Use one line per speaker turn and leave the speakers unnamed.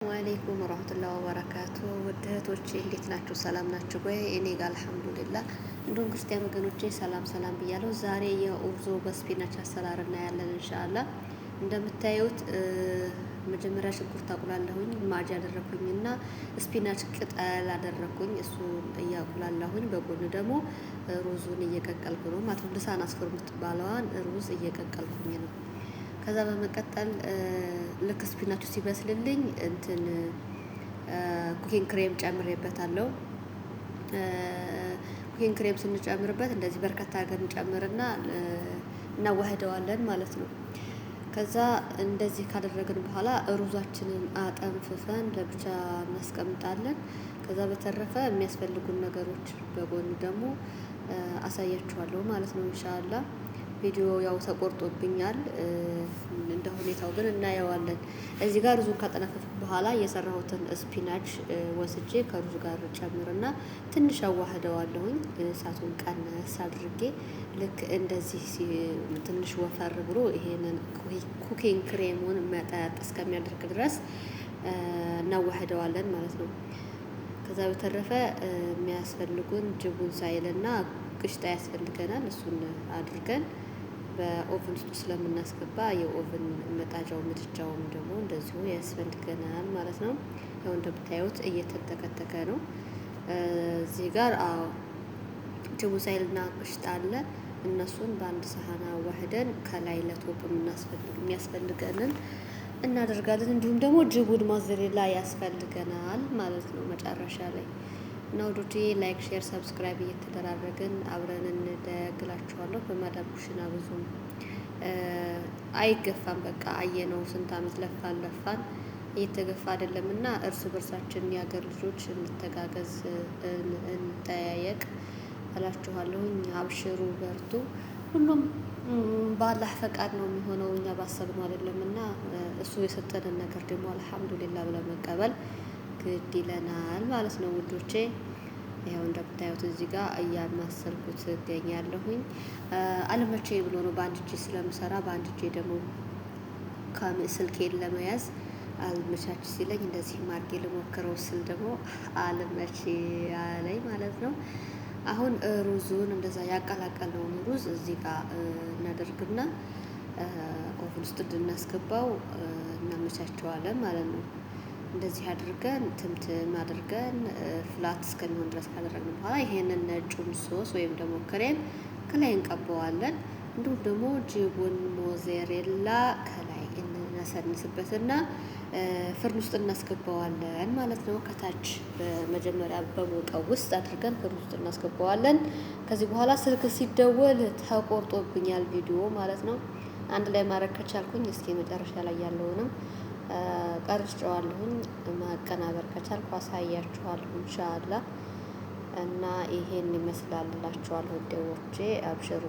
ወአለይኩም ወራህመቱላሂ ወበረካቱ። ውድ እህቶቼ እንዴት ናችሁ? ሰላም ናችሁ ወይ? እኔ ጋር አልሐምዱሊላህ። እንዲሁም ክርስቲያን ወገኖቼ ሰላም ሰላም ብያለሁ። ዛሬ የኡርዞ በስፒናች አሰራር እናያለን ኢንሻአላህ። እንደምታዩት መጀመሪያ ሽንኩርት አቁላለሁኝ፣ ማጅ አደረኩኝና ስፒናች ቅጠል አደረኩኝ። እሱን እያቁላለሁኝ በጎን ደግሞ ሩዙን እየቀቀልኩ ነው ማለት ነው። ልሳን አስፈር የምትባለዋን ሩዝ እየቀቀልኩኝ ነው። ከዛ በመቀጠል ልክ ስፒናቹ ሲበስልልኝ እንትን ኩኪንግ ክሬም ጨምሬበታለሁ። ኩኪንግ ክሬም ስንጨምርበት እንደዚህ በርካታ አድርገን እንጨምርና እናዋህደዋለን ማለት ነው። ከዛ እንደዚህ ካደረግን በኋላ ሩዛችንን አጠንፍፈን ለብቻ እናስቀምጣለን። ከዛ በተረፈ የሚያስፈልጉን ነገሮች በጎን ደግሞ አሳያችኋለሁ ማለት ነው ኢንሻአላህ። ቪዲዮ ያው ተቆርጦብኛል፣ እንደ ሁኔታው ግን እናየዋለን። እዚህ ጋር ሩዙን ካጠነፈፍኩ በኋላ የሰራሁትን ስፒናች ወስጄ ከሩዙ ጋር ጨምርና ትንሽ አዋህደዋለሁኝ። እሳቱን ቀነስ አድርጌ ልክ እንደዚህ ትንሽ ወፈር ብሎ ይሄንን ኩኪንግ ክሬሙን መጠጥ እስከሚያደርግ ድረስ እናዋህደዋለን ማለት ነው። ከዛ በተረፈ የሚያስፈልጉን ጅቡን ሳይልና ቅሽጣ ያስፈልገናል። እሱን አድርገን በኦቨን ውስጥ ስለምናስገባ የኦቨን መጣጃው ምድጃውም ደግሞ እንደዚሁ ያስፈልገናል ማለት ነው። ያው እንደምታዩት እየተንተከተከ ነው። እዚህ ጋር ጅቡሳይልና ቅሽጣ አለ። እነሱን በአንድ ሳህን አዋህደን ከላይ ለቶፕ የሚያስፈልገንን እናደርጋለን። እንዲሁም ደግሞ ጅቡን ሞዘሬላ ያስፈልገናል ማለት ነው መጨረሻ ላይ እና ወዶቼ ላይክ፣ ሼር፣ ሰብስክራይብ እየተደራረግን አብረን እንደግላችኋለሁ። በማዳም ኩሽና ብዙም አይገፋም። በቃ አየነው ስንት አመት ለፋን እየተገፋ አይደለምና እርስ በርሳችን የሀገር ልጆች እንተጋገዝ፣ እንጠያየቅ እላችኋለሁኝ። አብሽሩ፣ በርቱ። ሁሉም በአላህ ፈቃድ ነው የሚሆነው፣ እኛ ባሰብነው አይደለምና እሱ የሰጠንን ነገር ደግሞ አልሐምዱሊላህ ብለን መቀበል ግድ ይለናል ማለት ነው ውዶቼ። ያው እንደምታዩት እዚህ ጋር እያማሰልኩት እገኛለሁኝ። አለመቼ ብሎ ነው በአንድ እጄ ስለምሰራ፣ በአንድ እጄ ደግሞ ስልኬን ለመያዝ አልመቻች ሲለኝ እንደዚህ ማርጌ ልሞክረው ስል ደግሞ አልመቼ አለኝ ማለት ነው። አሁን ሩዙን እንደዛ ያቀላቀለውን ሩዝ እዚህ ጋር እናደርግና ኦቨን ውስጥ እንድናስገባው እናመቻቸዋለን ማለት ነው። እንደዚህ አድርገን ትምትም አድርገን ፍላት እስከሚሆን ድረስ ካደረግን በኋላ ይሄንን ነጩን ሶስ ወይም ደግሞ ክሬም ከላይ እንቀባዋለን። እንዲሁም ደግሞ ጅቡን ሞዘሬላ ከላይ እናሰንስበትና ፍርን ውስጥ እናስገባዋለን ማለት ነው። ከታች በመጀመሪያ በሞቀው ውስጥ አድርገን ፍርን ውስጥ እናስገባዋለን። ከዚህ በኋላ ስልክ ሲደወል ተቆርጦብኛል ቪዲዮ ማለት ነው። አንድ ላይ ማድረግ ከቻልኩኝ እስኪ መጨረሻ ላይ ያለውንም ቀርጬዋለሁኝ። ማቀናበር ከቻልኩ አሳያችኋለሁ ኢንሻአላህ። እና ይሄን ይመስላል እላችኋለሁ። ደውቼ አብሽሩ።